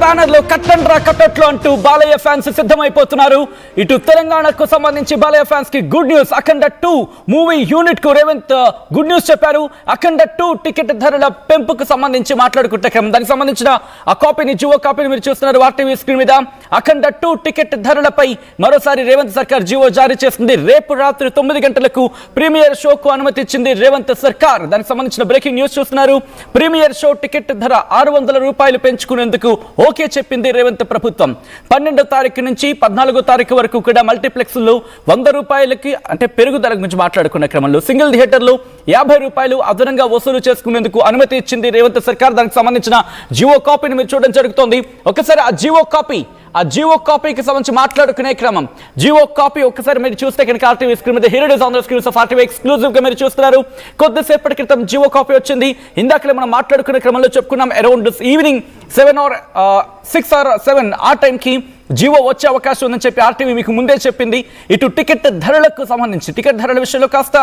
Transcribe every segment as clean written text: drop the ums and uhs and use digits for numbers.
Banner లో కట్టండ్రా కట్టట్లు అంటూ Balayya fans సిద్ధమైపోతున్నారు. ఇటు తెలంగాణకు సంబంధించి బాలయ్య ఫ్యాన్స్ కి గుడ్ న్యూస్. అఖండ 2 మూవీ యూనిట్ కు రేవంత్ గుడ్ న్యూస్ చెప్పారు. అఖండ 2 టికెట్ ధరల పెంపుకు సంబంధించి మాట్లాడుకుంటే దానికి సంబంధించిన ఆ కాపీని జియో కాపీని మీరు చూస్తున్నారు ఆర్టీవీ స్క్రీన్ మీద. అఖండ 2 టికెట్ ధరలపై మరోసారి రేవంత్ సర్కార్ జియో జారీ చేసింది. రేపు రాత్రి 9 గంటలకు ప్రీమియర్ షోకు అనుమతి ఇచ్చింది రేవంత్ సర్కార్. దానికి సంబంధించిన బ్రేకింగ్ న్యూస్ చూస్తున్నారు. ప్రీమియర్ షో టికెట్ ధర 600 రూపాయలు పెంచుకునేందుకు ఓకే చెప్పింది రేవంత్ ప్రభుత్వం. 12వ తారీఖు నుంచి 14వ తారీఖు వరకు కూడా మల్టీప్లెక్స్ లో 100 రూపాయలకి అంటే పెరుగుదల గురించి మాట్లాడుకున్న క్రమంలో సింగిల్ థియేటర్లు 50 రూపాయలు అదనంగా వసూలు చేసుకునేందుకు అనుమతి ఇచ్చింది రేవంత్ సర్కార్. దానికి సంబంధించిన జియో కాపీని మీరు చూడడం జరుగుతోంది. ఒకసారి ఆ జియో కాపీకి సంబంధించి మాట్లాడుకునే క్రమం జియో కాపీ ఒకసారి మీరు చూస్తే కనుక ఆర్టీవీ స్క్రీన్ మీద here it is on the screens of RTV exclusive గా మీరు చూస్తున్నారు. కొద్దిసేపటి క్రితం జియో కాపీ వచ్చింది. ఇందాకలే మనం మాట్లాడుకునే క్రమంలో చెప్పుకున్నాం అరౌండ్ ఈవినింగ్ 7 or 6 or 7 ఆ టైంకి జియో వచ్చే అవకాశం ఉందని చెప్పి ఆర్టీవీ మీకు ముందే చెప్పింది. ఇటు టికెట్ ధరలకు సంబంధించి టికెట్ ధరల విషయంలో కాస్త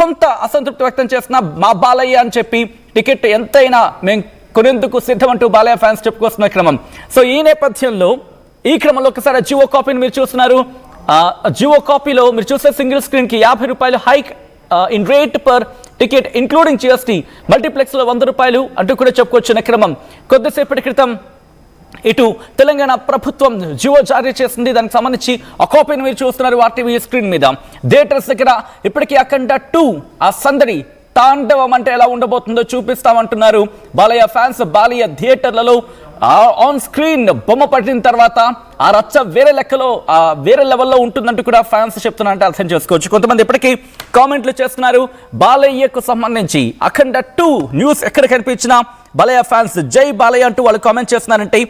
కొంత అసంతృప్తి వ్యక్తం చేస్తున్న మా బాలయ్య అని చెప్పి టికెట్ ఎంతైనా మేము కొనేందుకు సిద్ధమంటూ బాలయ్య ఫ్యాన్స్ చెప్పుకొస్తున్న క్రమం. సో ఈ నేపథ్యంలో ఈ క్రమంలో ఒకసారి జియో కాపీని మీరు చూస్తున్నారు. జియో కాపీలో మీరు చూస్తే సింగిల్ స్క్రీన్ కి 50 రూపాయలు hike in rate per ticket including GST. Multiplex లో 100 రూపాయలు అంటూ కూడా చెప్పుకొచ్చిన క్రమం. కొద్దిసేపటి క్రితం ఇటు తెలంగాణ ప్రభుత్వం జియో జారీ చేసింది. దానికి సంబంధించి ఆ కాపీని మీరు చూస్తున్నారు ఆర్టీవీ స్క్రీన్ మీద. థియేటర్స్ దగ్గర ఇప్పటికీ అఖండ 2 ఆ సందడి తాండవం అంటే ఎలా ఉండబోతుందో చూపిస్తామంటున్నారు బాలయ్య ఫ్యాన్స్. బాలయ్య థియేటర్లలో ఆన్ స్క్రీన్ బొమ్మ పట్టిన తర్వాత ఆ రచ్చ వేరే లెవెల్లో ఉంటుందంటూ కూడా ఫ్యాన్స్ చెప్తున్నారంటే అర్థం చేసుకోవచ్చు. కొంతమంది ఇప్పటికీ కామెంట్లు చేస్తున్నారు. బాలయ్యకు సంబంధించి అఖండ 2 న్యూస్ ఎక్కడ కనిపించినా బాలయ్య ఫ్యాన్స్ జై బాలయ్య అంటూ వాళ్ళు కామెంట్ చేస్తున్నారంటే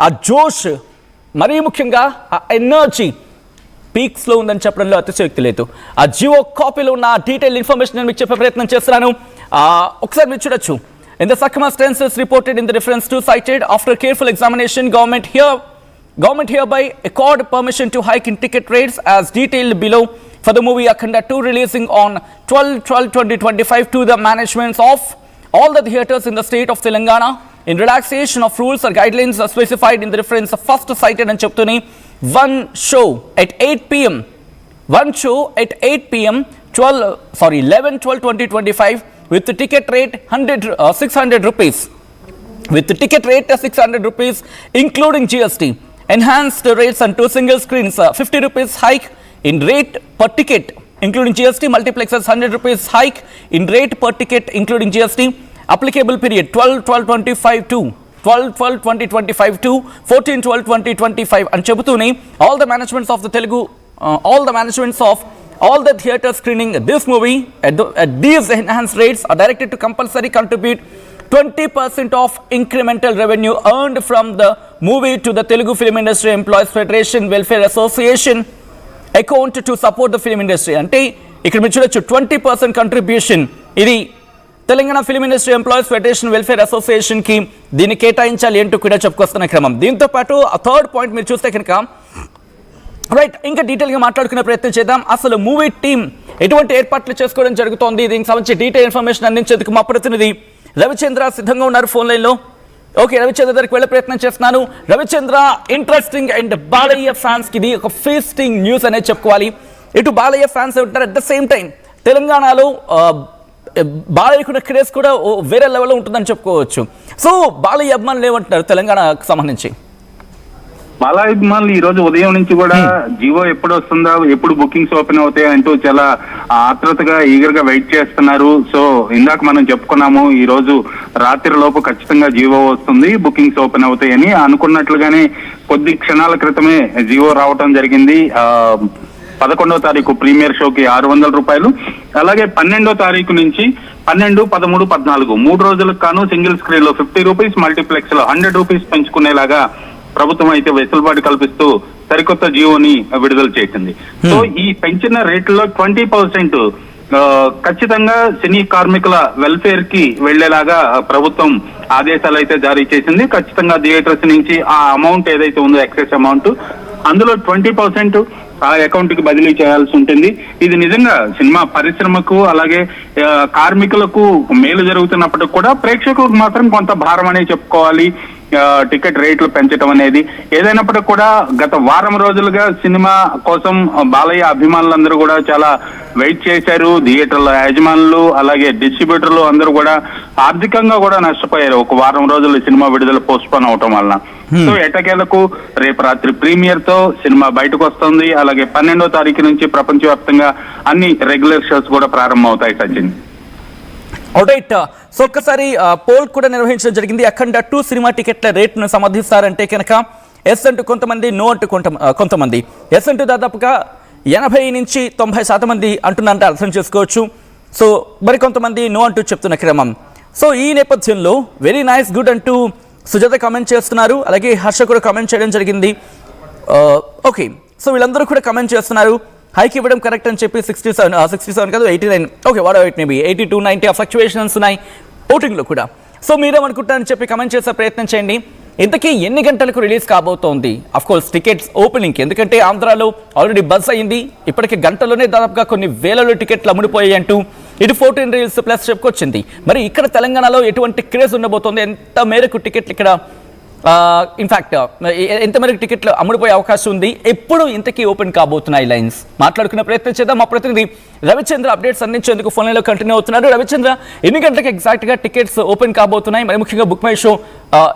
ఆ జోష్ మరీ ముఖ్యంగా ఆ ఎనర్జీ పీక్స్ లో ఉందని చెప్పడంలో అతిశయోక్తి లేదు. ఆ జియో కాపీలో ఉన్న డీటెయిల్ ఇన్ఫర్మేషన్ నేను మీకు చెప్పే ప్రయత్నం చేస్తున్నాను. ఒకసారి మీరు చూడొచ్చు. In the circumstances reported in the reference to cited, after careful examination, government hereby accord permission to hike in ticket rates as detailed below for the movie Akhanda 2 releasing on 12/12/2025 to the managements of all the theatres in the state of Telangana in relaxation of rules or guidelines specified in the reference first cited and chaptuni one show at 8 p.m. 11/12/2025 with the ticket rate 600 rupees. With the ticket rate 600 rupees including GST. Enhanced rates on 2 single screens 50 rupees hike in rate per ticket including GST. Multiplexes 100 rupees hike in rate per ticket including GST. Applicable period 12/12/25 to 12/12/2025 to 14/12/2025 and చెబుతూనే all the managements of all the theatre screening this movie at these enhanced rates are directed to compulsory contribute 20% of incremental revenue earned from the movie to the Telugu Film Industry Employees Federation Welfare Association account to support the film industry. అంటే ఇక్కడ మీరు చూడొచ్చు 20% contribution ఇది Telangana film industry employees federation welfare association కి దీన్ని కేటాయించాలి అంటూ కూడా చెప్పుకొస్తున్న క్రమం. దీంతో పాటు థర్డ్ పాయింట్ మీరు చూస్తే కనుక రైట్ ఇంకా డీటెయిల్ గా మాట్లాడుకునే ప్రయత్నం చేద్దాం. అసలు మూవీ టీం ఎటువంటి ఏర్పాట్లు చేసుకోవడం జరుగుతోంది, దీనికి సంబంధించి డీటెయిల్ ఇన్ఫర్మేషన్ అందించేందుకు మా ప్రతినిధి రవిచంద్ర సిద్ధంగా ఉన్నారు ఫోన్ లైన్ లో. ఓకే, రవిచంద్ర దగ్గరికి వెళ్ళే ప్రయత్నం చేస్తున్నాను. Ravichandra, interesting and Balayya fans కి ఇది ఒక ఫీస్టింగ్ న్యూస్ అనేది చెప్పుకోవాలి. ఇటు బాలయ్య ఫ్యాన్స్ ఉంటారు, అట్ ద సేమ్ టైం తెలంగాణలో బాలయ్యకున్న క్రేజ్ కూడా వేరే లెవెల్లో ఉంటుందని చెప్పుకోవచ్చు. సో బాలయ్య అభిమానులు ఏమంటున్నారు తెలంగాణకు సంబంధించి? బాలయ్య అభిమానులు ఈ రోజు ఉదయం నుంచి కూడా జియో ఎప్పుడు వస్తుందా, ఎప్పుడు బుకింగ్స్ ఓపెన్ అవుతాయి అంటూ చాలా ఆత్రుతగా ఈగర్ గా వెయిట్ చేస్తున్నారు. సో ఇందాక మనం చెప్పుకున్నాము, ఈ రోజు రాత్రి లోపు ఖచ్చితంగా జియో వస్తుంది, బుకింగ్స్ ఓపెన్ అవుతాయని. అనుకున్నట్లుగానే కొద్ది క్షణాల క్రితమే జియో రావటం జరిగింది. 11వ తారీఖు ప్రీమియర్ షోకి 600 రూపాయలు, అలాగే 12వ తారీఖు నుంచి 12, 13, 14 3 రోజులకు కాను సింగిల్ స్క్రీన్ లో 50 రూపీస్, మల్టీప్లెక్స్ లో 100 రూపీస్ పెంచుకునేలాగా ప్రభుత్వం అయితే వెసులుబాటు కల్పిస్తూ సరికొత్త జియోని విడుదల చేసింది. సో ఈ పెంచిన రేట్లలో 20% ఖచ్చితంగా సినీ కార్మికుల వెల్ఫేర్ కి వెళ్లేలాగా ప్రభుత్వం ఆదేశాలు అయితే జారీ చేసింది. ఖచ్చితంగా థియేటర్స్ నుంచి ఆ అమౌంట్ ఏదైతే ఉందో ఎక్సెస్ అమౌంట్ అందులో 20% ఆ అకౌంట్ కి బదిలీ చేయాల్సి ఉంటుంది. ఇది నిజంగా సినిమా పరిశ్రమకు అలాగే కార్మికులకు మేలు జరుగుతున్నప్పటికి కూడా ప్రేక్షకులకు మాత్రం కొంత భారం అనే చెప్పుకోవాలి. టికెట్ రేట్లు పెంచడం అనేది. ఏదైనప్పటికీ కూడా గత వారం రోజులుగా సినిమా కోసం బాలయ్య అభిమానులందరూ కూడా చాలా వెయిట్ చేశారు. థియేటర్ల యాజమానులు అలాగే డిస్ట్రిబ్యూటర్లు అందరూ కూడా ఆర్థికంగా కూడా నష్టపోయారు ఒక వారం రోజులు సినిమా విడుదల పోస్ట్పోన్ అవటం వలన. సో ఎటకేలకు రేపు రాత్రి ప్రీమియర్ తో సినిమా బయటకు వస్తుంది. అలాగే 12వ తారీఖు నుంచి ప్రపంచవ్యాప్తంగా అన్ని రెగ్యులర్ షోస్ కూడా ప్రారంభం అవుతాయి. సచిన్, రైట్. సో ఒక్కసారి పోల్ కూడా నిర్వహించడం జరిగింది. అఖండ 2 సినిమా టికెట్ల రేట్ను సమర్థిస్తారంటే కనుక ఎస్ అంటూ కొంతమంది, నో అంటూ కొంతమంది. ఎస్ అంటూ దాదాపుగా 80 నుంచి 90% మంది అంటున్నారంటే అర్థం చేసుకోవచ్చు. సో మరికొంతమంది నో అంటూ చెప్తున్న క్రమం. సో ఈ నేపథ్యంలో వెరీ నైస్, గుడ్ అంటూ సుజాత కామెంట్ చేస్తున్నారు. అలాగే హర్ష కూడా కామెంట్ చేయడం జరిగింది. ఓకే, సో వీళ్ళందరూ కూడా కామెంట్ చేస్తున్నారు. హైక్ ఇవ్వడం కరెక్ట్ అని చెప్పి 67 కాదు 89, okay what ever it may be, 82, 90 ఆ ఫ్లక్చువేషన్స్ ఉన్నాయి ఓటింగ్లో కూడా. సో మీరేమనుకుంటారని చెప్పి కామెంట్ చేసే ప్రయత్నం చేయండి. ఇంతకీ ఎన్ని గంటలకు రిలీజ్ కాబోతోంది? అఫ్ కోర్స్ టికెట్స్ ఓపెనింగ్, ఎందుకంటే ఆంధ్రాలో ఆల్రెడీ బస్ అయింది. ఇప్పటికి గంటలోనే దాదాపుగా కొన్ని వేలలో టికెట్లు అమ్ముడిపోయాయి అంటూ ఇటు 14 రీల్స్ ప్లస్ చెప్పుకొచ్చింది. మరి ఇక్కడ తెలంగాణలో ఎటువంటి క్రేజ్ ఉండబోతోంది? ఎంత మేరకు టికెట్లు ఇక్కడ ఇన్ఫాక్ట్ ఎంత మేరకు టికెట్లు అమ్ముడిపోయే అవకాశం ఉంది? ఎప్పుడు ఇంతకీ ఓపెన్ కాబోతున్నాయి లైన్స్? మాట్లాడుకునే ప్రయత్నం చేద్దాం. మా ప్రతినిధి రవిచంద్ర అప్డేట్స్ అందించేందుకు ఫోన్ లైన్లో కంటిన్యూ అవుతున్నారు. రవిచంద్ర, ఎన్ని గంటలకు ఎగ్జాక్ట్ గా టికెట్స్ ఓపెన్ కాబోతున్నాయి? మరి ముఖ్యంగా బుక్ మై షో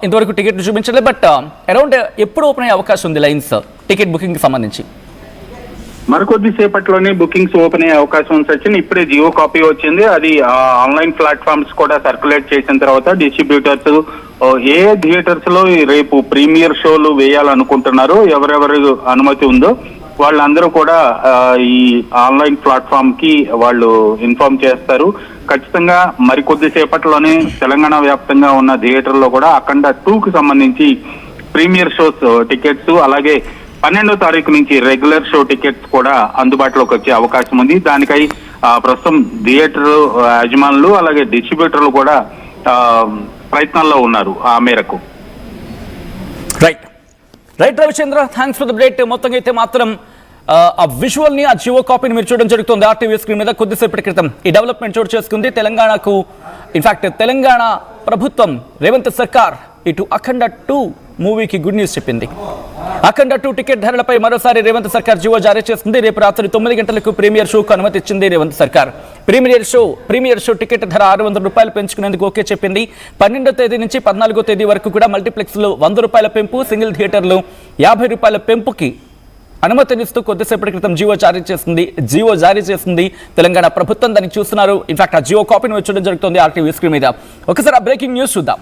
ఇంతవరకు టికెట్లు చూపించలేదు, బట్ అరౌండ్ ఎప్పుడు ఓపెన్ అయ్యే అవకాశం ఉంది లైన్స్ టికెట్ బుకింగ్ కి సంబంధించి? మరికొద్ది సేపట్లోనే బుకింగ్స్ ఓపెన్ అయ్యే అవకాశం ఉంది సచిన్. ఇప్పుడే జియో కాపీ వచ్చింది. అది ఆన్లైన్ ప్లాట్ఫామ్స్ కూడా సర్క్యులేట్ చేసిన తర్వాత డిస్ట్రిబ్యూటర్స్ ఏ థియేటర్స్ లో రేపు ప్రీమియర్ షోలు వేయాలనుకుంటున్నారో, ఎవరెవరు అనుమతి ఉందో వాళ్ళందరూ కూడా ఈ ఆన్లైన్ ప్లాట్ఫామ్ కి వాళ్ళు ఇన్ఫార్మ్ చేస్తారు. ఖచ్చితంగా మరికొద్ది సేపట్లోనే తెలంగాణ వ్యాప్తంగా ఉన్న థియేటర్లో కూడా అఖండ 2కి సంబంధించి ప్రీమియర్ షోస్ టికెట్స్, అలాగే 12వ తారీఖు నుంచి రెగ్యులర్ షో టికెట్స్ కూడా అందుబాటులోకి వచ్చే అవకాశం ఉంది. దానికై ప్రస్తుతం థియేటర్ యజమానులు అలాగే డిస్ట్రిబ్యూటర్లు కూడా ప్రయత్నాల్లో ఉన్నారు ఆ మేరకు. Right Ravichandra, thanks for the update. మొత్తంగా అయితే మాత్రం ఆ విజువల్ ని, ఆ జియో కాపీని మీరు చూడడం జరుగుతుంది ఆర్టీవీ స్క్రీన్ మీద. కొద్దిసేపటి క్రితం ఈ డెవలప్మెంట్ చోటు చేసుకుంది. తెలంగాణకు ఇన్ఫాక్ట్ తెలంగాణ ప్రభుత్వం, రేవంత్ సర్కార్ ఇటు అఖండ 2 మూవీకి గుడ్ న్యూస్ చెప్పింది. అఖండ 2 టికెట్ ధరలపై మరోసారి రేవంత్ సర్కార్ జియో జారీ చేస్తుంది. రేపు రాత్రి 9 గంటలకు ప్రీమియర్ షోకు అనుమతి ఇచ్చింది రేవంత్ సర్కార్. ప్రీమియర్ షో టికెట్ ధర 600 రూపాయలు పెంచుకునేందుకు ఓకే చెప్పింది. 12వ తేదీ నుంచి 14వ తేదీ వరకు కూడా మల్టీప్లెక్స్ లో 100 రూపాయల పెంపు, సింగిల్ థియేటర్లు 50 రూపాయల పెంపుకి అనుమతినిస్తూ కొద్దిసేపటి క్రితం జియో జారీ చేసింది తెలంగాణ ప్రభుత్వం. దాన్ని చూస్తున్నారు. ఇన్ఫాక్ట్ ఆ జియో కాపీని వచ్చడం జరుగుతుంది ఆర్టీవీ స్క్రీన్ మీద. ఒకసారి ఆ బ్రేకింగ్ న్యూస్ చూద్దాం.